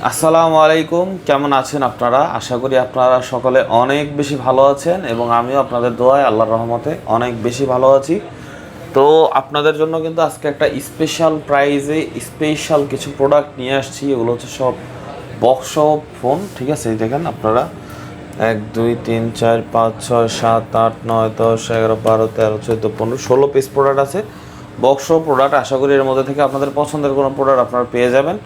আসসালামু আলাইকুম, কেমন আছেন আপনারা? আশা করি আপনারা সকলে অনেক বেশি ভালো আছেন এবং আমিও আপনাদের দোয়ায় আল্লাহর রহমতে অনেক বেশি ভালো আছি। তো আপনাদের জন্য কিন্তু আজকে একটা স্পেশাল প্রাইজে স্পেশাল কিছু প্রোডাক্ট নিয়ে আসছি। এগুলো হচ্ছে সব বক্স ফোন, ঠিক আছে? এই দেখেন আপনারা 1 2 3 4 5 6 7 8 9 10 11 12 13 14 15 16 পিস প্রোডাক্ট আছে, বক্স প্রোডাক্ট। আশা করি এর মধ্যে থেকে আপনাদের পছন্দের কোনো প্রোডাক্ট আপনারা পেয়ে যাবেন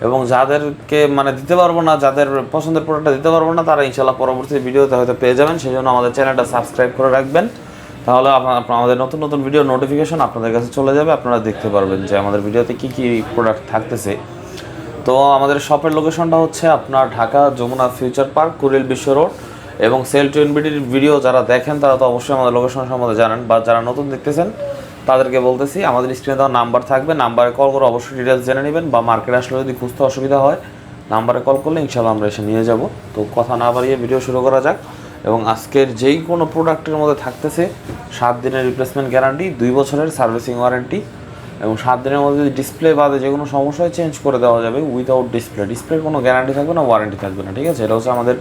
এবং যাদেরকে দিতে পারবো না, যাদের পছন্দের প্রোডাক্টটা দিতে পারবো না, তারা ইনশাল্লাহ পরবর্তী ভিডিওতে হয়তো পেয়ে যাবেন। সেই জন্য আমাদের চ্যানেলটা সাবস্ক্রাইব করে রাখবেন, তাহলে আমাদের নতুন নতুন ভিডিও নোটিফিকেশন আপনাদের কাছে চলে যাবে। আপনারা দেখতে পারবেন যে আমাদের ভিডিওতে কী কী প্রোডাক্ট থাকতেছে। তো আমাদের শপের লোকেশনটা হচ্ছে আপনার ঢাকা যমুনা ফিউচার পার্ক, কুড়িল বিশ্ব রোড। এবং সেল টু এনবিডির ভিডিও যারা দেখেন তারা তো অবশ্যই আমাদের লোকেশন সম্বন্ধে জানেন, বা যারা নতুন দেখতেছেন তাদেরকে বলতেছি, আমাদের স্ক্রিনে দেওয়া নাম্বার থাকবে, নাম্বারে কল করে অবশ্যই ডিটেলস জেনে নেবেন, বা মার্কেটে আসলে যদি খুঁজতে অসুবিধা হয় নাম্বারে কল করলে ইনশাল্লাহ আমরা এসে নিয়ে যাব। তো কথা না বাড়িয়ে ভিডিও শুরু করা যাক। এবং আজকের যেই কোনো প্রোডাক্টের মধ্যে থাকতেছে 7 দিনের রিপ্লেসমেন্ট গ্যারান্টি, 2 বছরের সার্ভিসিং ওয়ারেন্টি, এবং 7 দিনের মধ্যে যদি ডিসপ্লে বাদে যে কোনো সমস্যা হয় চেঞ্জ করে দেওয়া যাবে উইথাউট ডিসপ্লের কোনো গ্যারান্টি থাকবে না, ওয়ারেন্টি থাকবে না, ঠিক আছে? এটা হচ্ছে আমাদের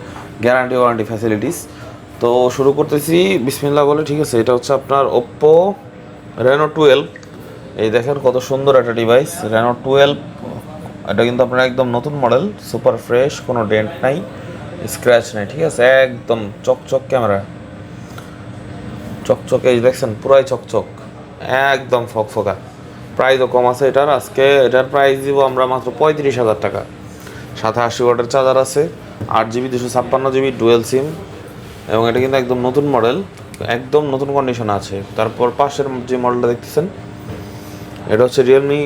গ্যারান্টি ওয়ারেন্টি ফ্যাসিলিটিস। তো শুরু করতেছি বিসমিল্লাহ বলে, ঠিক আছে? এটা হচ্ছে আপনার ওপ্পো রেনো 12। এই দেখেন কত সুন্দর একটা ডিভাইস, রেনো 12। এটা কিন্তু আপনার একদম নতুন মডেল, সুপার ফ্রেশ, কোনো ডেন্ট নাই, স্ক্র্যাচ নাই, ঠিক আছে? একদম চকচক ক্যামেরা, চকচকে, এই দেখছেন পুরাই চকচক, একদম ফকফকা। প্রাইসও কম আছে এটার। আজকে এটার প্রাইস দিব আমরা মাত্র 35,000 টাকা। 87 ওয়াটের চার্জার আছে, 8 GB 256 GB ডুয়েল সিম, এবং এটা কিন্তু একদম নতুন মডেল, একদম নতুন কন্ডিশন আছে। তারপর পাশের যে মডেলটা দেখতেছেন এটা হচ্ছে রিয়েলমি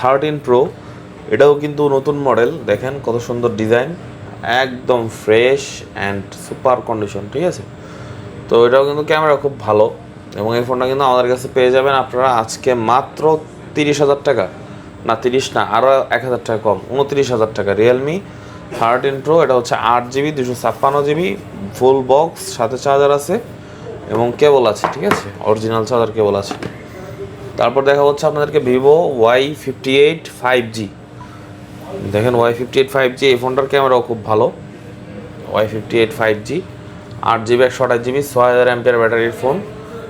13 প্রো। এটাও কিন্তু নতুন মডেল, দেখেন কত সুন্দর ডিজাইন, একদম ফ্রেশ অ্যান্ড সুপার কন্ডিশন, ঠিক আছে? তো এটাও কিন্তু ক্যামেরা খুব ভালো, এবং এই ফোনটা কিন্তু আমাদের কাছে পেয়ে যাবেন আপনারা আজকে মাত্র 30,000 টাকা। না 30 না, আরও 1,000 টাকা কম, 29,000 টাকা। রিয়েলমি 13 প্রো, এটা হচ্ছে 8 GB 256 GB ফুল বক্স, সাথে চার্জার আছে এবং কেবল আছে, ঠিক আছে? অরিজিনাল চার্জার কেবল আছে। তারপর দেখা হচ্ছে আপনাদেরকে ভিভো Y58 5G। দেখেন Y58 5G, এই ফোনটার ক্যামেরাও খুব ভালো। Y58 5G 8 GB 128 GB 6000 MPR ব্যাটারির ফোন,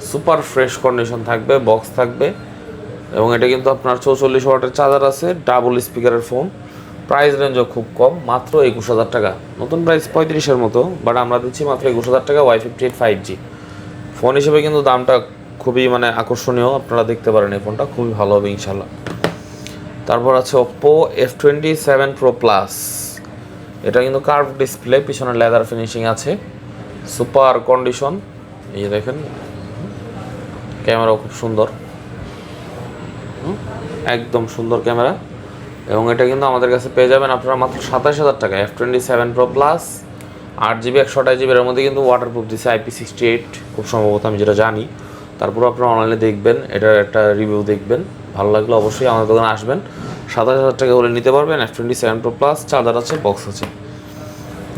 সুপার ফ্রেশ কন্ডিশন থাকবে, বক্স থাকবে, এবং এটা কিন্তু আপনার 44 ওয়াটের চার্জার আছে, ডাবল স্পিকারের ফোন। প্রাইস রেঞ্জও খুব কম, মাত্র 21,000 টাকা। নতুন প্রাইস 35-এর মতো, বাট আমরা দিচ্ছি মাত্র 21,000 টাকা Y58 5G। ফোন হিসেবে কিন্তু দামটা খুবই আকর্ষণীয়, আপনারা দেখতে পারেন এই ফোনটা খুবই ভালো হবে ইনশাল্লাহ। তারপর আছে ওপ্পো F27 Pro Plus। এটা কিন্তু কার্ভ ডিসপ্লে, পিছনে লেদার ফিনিশিং আছে, সুপার কন্ডিশন। এই দেখেন ক্যামেরাও খুব সুন্দর, একদম সুন্দর ক্যামেরা, এবং এটা কিন্তু আমাদের কাছে পেয়ে যাবেন আপনারা মাত্র 27,000 টাকা। F27 Pro Plus 8 GB 128 GB এর মধ্যে কিন্তু ওয়াটারপ্রুফ দিচ্ছে, IP68 খুব সম্ভবত, আমি যেটা জানি। তারপর আপনারা অনলাইনে দেখবেন, এটার একটা রিভিউ দেখবেন, ভালো লাগলে অবশ্যই আমাদের দোকানে আসবেন। 27,000 টাকা হলে নিতে পারবেন। F27 Pro Plus, চার্জার আছে, বক্স আছে।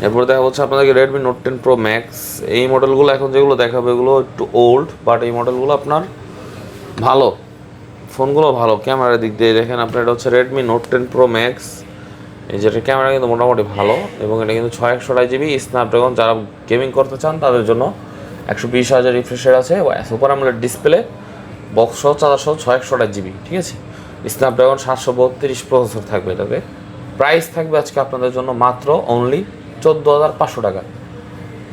এরপরে দেখা হচ্ছে আপনাদেরকে Redmi Note 10 Pro Max। এই মডেলগুলো এখন যেগুলো দেখাবে এগুলো একটু ওল্ড, বাট এই মডেলগুলো আপনার ভালো, ফোনগুলো ভালো ক্যামেরার দিক দিয়ে। দেখেন আপনার এটা হচ্ছে Redmi Note 10 Pro Max। এই যেটা ক্যামেরা কিন্তু মোটামুটি ভালো, এবং এটা কিন্তু 6128 GB স্ন্যাপড্রাগন। যারা গেমিং করতে চান তাদের জন্য 120,000 রিফ্রেশের আছে, সুপার আমোলেড ডিসপ্লে, বক্স সহ চার্জার সহ 6128 GB, ঠিক আছে? স্ন্যাপড্রাগন 732 প্রসেসর থাকবে এটাতে। প্রাইস থাকবে আজকে আপনাদের জন্য মাত্র অনলি 14,500 টাকা।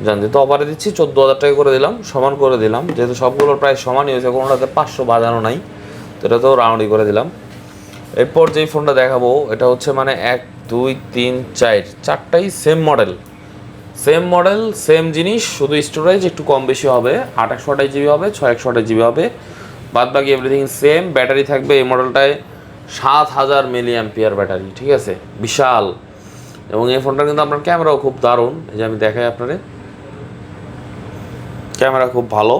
জানতে তো অফারে দিচ্ছি, 14,000 টাকা করে দিলাম, সমান করে দিলাম, যেহেতু সবগুলোর প্রাইস সমানই হয়েছে, কোনোটাতে 500 বাজানো নাই, তো এটা তো রাউন্ডই করে দিলাম। এরপর যেই ফোনটা দেখাবো এটা হচ্ছে 1 2 3 4 চারটাই সেম মডেল সেম জিনিস, শুধু স্টোরেজ একটু কম বেশি হবে, 828 GB হবে, 6128 GB হবে, বাদ বাকি এভরিথিং সেম। ব্যাটারি থাকবে এই মডেলটায় 7000 mAh ব্যাটারি, ঠিক আছে? বিশাল। এবং এই ফোনটা কিন্তু আপনার ক্যামেরাও খুব দারুণ, এই যে আমি দেখাই আপনারে, ক্যামেরা খুব ভালো,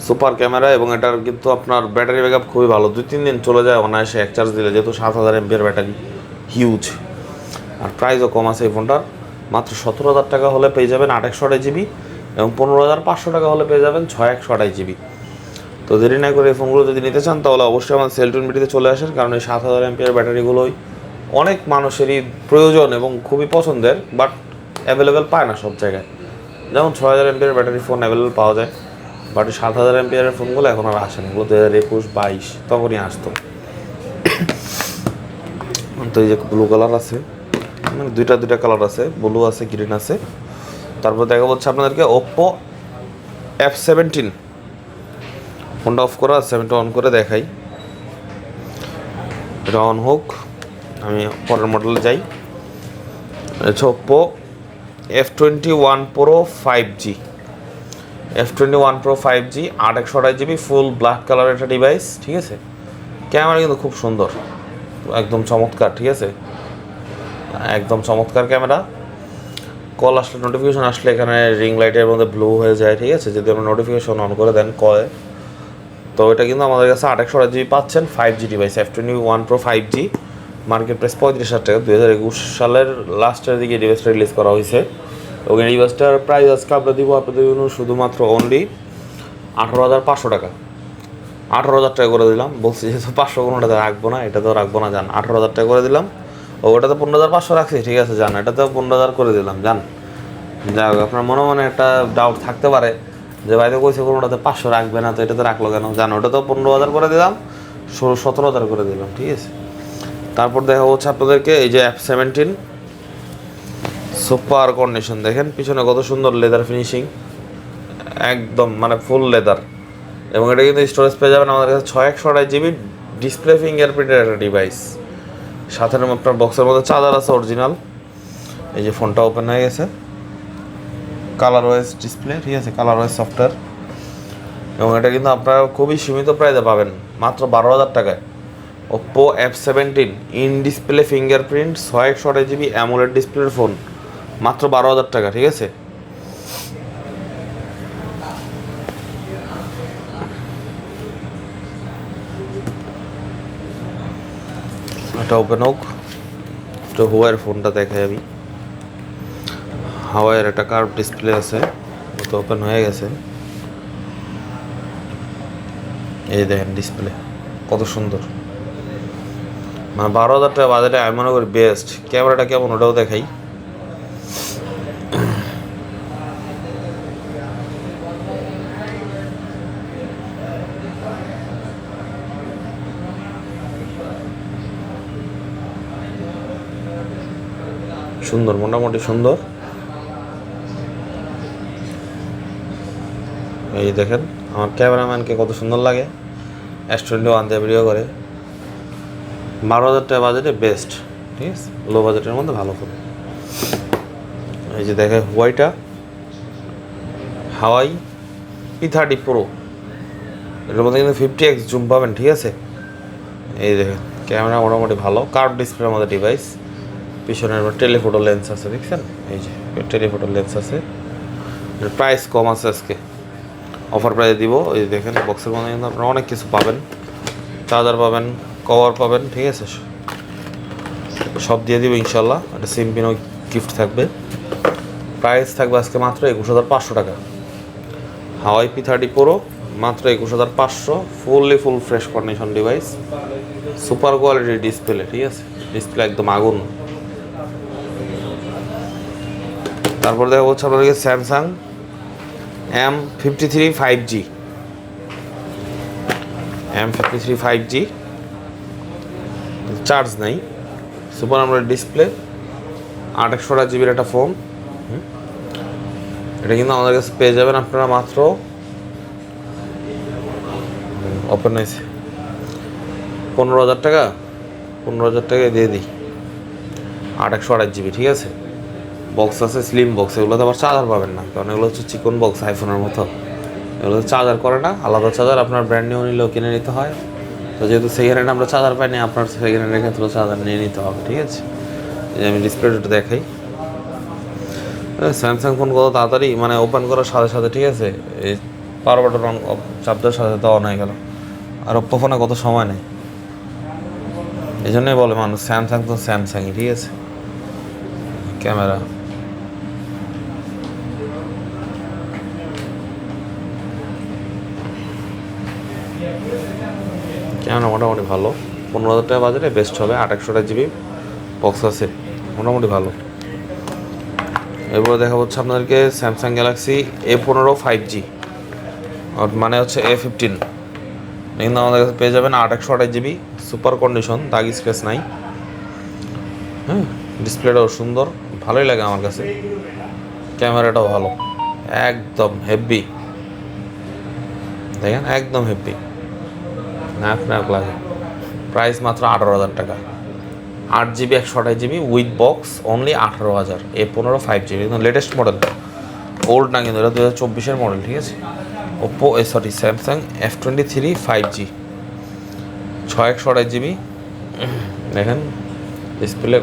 সুপার ক্যামেরা, এবং এটার কিন্তু আপনার ব্যাটারি ব্যাকআপ খুবই ভালো, 2-3 দিন চলে যায় অনায়াসে এক চার্জ দিলে, যেহেতু 7000 mAh ব্যাটারি, হিউজ। আর প্রাইসও কম আছে এই ফোনটার, মাত্র 17,000 টাকা হলে পেয়ে যাবেন 828 GB, এবং 15,500 টাকা হলে পেয়ে যাবেন 6128 GB। তো দেরি না করে এই ফোনগুলো যদি নিতে চান তাহলে অবশ্যই আমার সেল টু এনবিডিতে চলে আসেন, কারণ এই 7000 mAh ব্যাটারিগুলোই অনেক মানুষেরই প্রয়োজন এবং খুবই পছন্দের, বাট অ্যাভেলেবেল পায় না সব জায়গায়। যেমন 6000 mAh ব্যাটারি ফোন অ্যাভেলেবেল পাওয়া যায়, বাট 7000 mAh ফোনগুলো এখন আর আসে না, এগুলো 2021-22 তখনই আসতো। তো এই যে ব্লু কালার আছে, মানে দুইটা কালার আছে, ব্লু আছে, গ্রিন আছে। তারপর দেখা হচ্ছে আপনাদেরকে ওপ্পো F17 ফোনটা অফ করা, 7টা অন করে দেখাই। এটা অন হোক, আমি পরের মডেলে যাই। হচ্ছে Oppo F21 Pro 5G, F21 Pro 5G 8/128GB full black কালারের একটা ডিভাইস, ঠিক আছে। ক্যামেরা কিন্তু খুব সুন্দর, একদম চমৎকার, ঠিক আছে, একদম চমৎকার ক্যামেরা। কল আসলে, নোটিফিকেশন আসলে এখানে রিং লাইটের মধ্যে ব্লু হয়ে যায়, ঠিক আছে, যদি আপনি নোটিফিকেশন অন করে দেন কয়ে। তো এটা কিন্তু আমাদের কাছে 8/128GB পাচ্ছেন 5G device, F21 Pro 5G। Market price 35,000 টাকা। 2021 সালের লাস্টের দিকে ডিভাইসটা রিলিজ করা হয়েছে। এবং এই ডিভাইসটার প্রাইস আজকে আমরা দিব আপনাদের জন্য শুধুমাত্র অনলি 18,500 টাকা। 18,000 টাকা করে দিলাম। বলছি যেহেতু 500 কোনোটাতে রাখবো না, এটা তো রাখবো না, জান 18,000 টাকা করে দিলাম। ও ওটাতে 15,500 রাখছি, ঠিক আছে, জান এটাতেও 15,000 করে দিলাম, জান। যাই হোক, আপনার মনে মনে একটা ডাউট থাকতে পারে যে ভাই তো কইছে কোনোটাতে 500 রাখবে না, তো এটাতে রাখলো কেন, জান ওটাতেও 15,000 করে দিলাম, 17,000 করে দিলাম, ঠিক আছে। তারপর দেখা হচ্ছে আপনাদেরকে এই যে F17 সুপার কন্ডিশন, দেখেন পিছনে কত সুন্দর লেদার ফিনিশিং, একদম মানে ফুল লেদার। এবং এটা কিন্তু স্টোরেজ পেয়ে যাবেন আমাদের কাছে 6/128GB ডিসপ্লে ফিঙ্গারপ্রিন্টের একটা ডিভাইস। সাথে আপনার বক্সের মধ্যে চার্জার আছে অরিজিনাল। এই যে ফোনটা ওপেন হয়ে গেছে, কালার ওয়েস ডিসপ্লে, ঠিক আছে, কালার ওয়েস সফটওয়্যার। এবং এটা কিন্তু আপনারা খুবই সীমিত প্রাইসে পাবেন, মাত্র 12,000 টাকায়। Oppo F17 in display fingerprint 6/128GB AMOLED ডিসপ্লের ফোন, মাত্র 12,000 টাকা, ঠিক আছে। এটা ওপেন হোক, তো হুয়ার ফোনটা দেখাই আমি। হাওয়াইয়ের একটা কার্ভ ডিসপ্লে আছে, তো ওপেন হয়ে গেছে। এই দেখেন ডিসপ্লে কত সুন্দর, মানে 12,000 টাকা বাজেটে আমি মনে করি বেস্ট। ক্যামেরাটা কেমন ওটাও দেখাই। সুন্দর, মোটামুটি সুন্দর। এই দেখেন আমার ক্যামেরাম্যানকে কত সুন্দর লাগে, S21 দিয়ে ভিডিও করে। 12,000 টাকা বাজেটে বেস্ট, ঠিক আছে, লো বাজেটের মধ্যে ভালো ফোন। এই যে দেখে হোয়াইটা হাওয়াই P30 Pro, এটার মধ্যে কিন্তু 50x জুম পাবেন, ঠিক আছে। এই দেখেন ক্যামেরা মোটামুটি ভালো, কার্ভ ডিসপ্লের মধ্যে ডিভাইস। পিছনের টেলিফোটো লেন্স আছে, দেখছেন, এই যে টেলিফোটো লেন্স আছে। প্রাইস কম আছে আজকে, অফার প্রাইসে দিব। এই দেখেন বক্সের মধ্যে কিন্তু আপনারা অনেক কিছু পাবেন, চার্জার পাবেন, কভার পাবেন, ঠিক আছে, সব দিয়ে দিব ইনশাল্লাহ। একটা সিম পিনও গিফট থাকবে। প্রাইস থাকবে আজকে মাত্র 21,500 টাকা। হাওয়াই P30 Pro মাত্র 21,500, full fresh condition device, super কোয়ালিটির ডিসপ্লে, ঠিক আছে, ডিসপ্লে একদম আগুন। তারপর দেখা হচ্ছে আপনাদেরকে Samsung M53 5G, M53 5G charge নাই, সুপার আমোলেড ডিসপ্লে, 8/128GB একটা ফোন। এটা কিন্তু আমাদের কাছে পেয়ে যাবেন আপনারা মাত্র, ওপেন হয়েছে, 15,000 টাকা। 15,000 টাকায় দিয়ে দিই 8/128GB, ঠিক আছে। বক্স আছে স্লিম বক্স, এগুলোতে আবার চার্জার পাবেন না, কারণ এগুলো হচ্ছে চিকন বক্স আইফোনের মতো, এগুলো চার্জার করে না, আলাদা চার্জার আপনার ব্র্যান্ড নিউ নিলেও কিনে নিতে হয়। তো যেহেতু সেকেন্ড হ্যান্ড আমরা চার্জার পাইনি, আপনার সেকেন্ড হ্যান্ডের ক্ষেত্রে চার্জার নিয়ে নিতে হবে, ঠিক আছে। এই যে আমি ডিসপ্লেটা দেখাই, স্যামসাং ফোন কত তাড়াতাড়ি মানে ওপেন করার সাথে সাথে, ঠিক আছে, এই পাওয়ার বাটন অন চাপ দেওয়ার সাথে সাথে অন হয়ে গেল। আর ওপ্পো ফোনে কত সময় নেই, এই জন্যই বলে মানুষ স্যামসাং তো স্যামসাংই, ঠিক আছে। ক্যামেরা মোটামুটি ভালো, 15,000 টাকা বাজেটে বেস্ট হবে। 8/128GB বক্স আছে, মোটামুটি ভালো। এরপরে দেখা হচ্ছে আপনাদেরকে স্যামসাং গ্যালাক্সি A15 5G, মানে হচ্ছে A15। কিন্তু আমাদের কাছে পেয়ে যাবেন 8/128GB, সুপার কন্ডিশন, দাগ স্ক্র্যাচ নাই। হ্যাঁ, ডিসপ্লেটাও সুন্দর, ভালোই লাগে আমার কাছে। ক্যামেরাটাও ভালো, একদম হেভি, দেখেন একদম হেভি, নাক নাক লাগে। প্রাইস মাত্র 18,000 টাকা। 8GB 128GB with box only 18,000। A15 5G কিন্তু লেটেস্ট মডেল, ওল্ড না কিন্তু, এটা 2024-এর মডেল, ঠিক আছে। Oppo Samsung F23 5G 6/128GB। দেখেন ডিসপ্লে,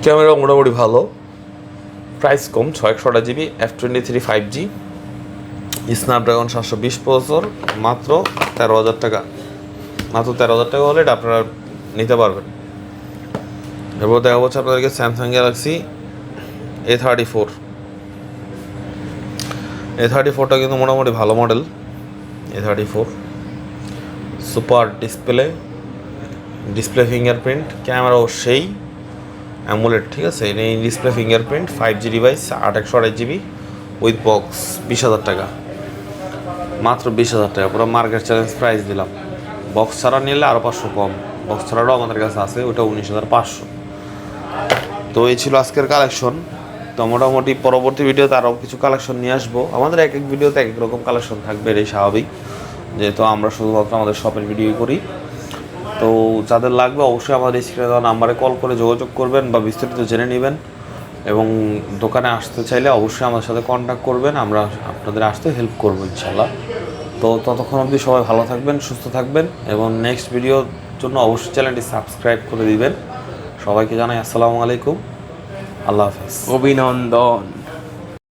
ক্যামেরা মোটামুটি ভালো, প্রাইস কম, 6/128GB F23 5G, Snapdragon 720 processor, মাত্র 13,000 টাকা। মাত্র 13,000 টাকা হলে এটা আপনারা নিতে পারবেন। এরপর দেখা হচ্ছে আপনাদেরকে স্যামসাং গ্যালাক্সি A34। A34টা কিন্তু মোটামুটি ভালো model. A34 super display fingerprint, ক্যামেরাও সেই অ্যামোলেড, ঠিক আছে। এই display fingerprint, 5G device, 8/128GB with box, 20,000 টাকা। মাত্র 20,000 টাকা, পুরো মার্কেট চ্যালেঞ্জ প্রাইস দিলাম। বক্স ছাড়া নিলে আরও 500 কম, বক্স ছাড়াটাও আমাদের কাছে আছে, ওটা 19,500। তো এই ছিল আজকের কালেকশন। তো মোটামুটি পরবর্তী ভিডিওতে আরও কিছু কালেকশন নিয়ে আসবো। আমাদের এক এক ভিডিওতে এক এক রকম কালেকশন থাকবে, এটাই স্বাভাবিক, যেহেতু আমরা শুধুমাত্র আমাদের শপের ভিডিও করি। তো যাদের লাগবে অবশ্যই আমাদের স্ক্রিনে দেওয়া নাম্বারে কল করে যোগাযোগ করবেন বা বিস্তারিত জেনে নেবেন। এবং দোকানে আসতে চাইলে অবশ্যই আমাদের সাথে কন্ট্যাক্ট করবেন, আমরা আপনাদের আসতে হেল্প করবো ইনশাল্লাহ। তো ততক্ষণ অবধি সবাই ভালো থাকবেন, সুস্থ থাকবেন, এবং নেক্সট ভিডিওর জন্য অবশ্যই চ্যানেলটি সাবস্ক্রাইব করে দিবেন। সবাইকে জানাই আসসালামু আলাইকুম, আল্লাহ হাফেজ, অভিনন্দন।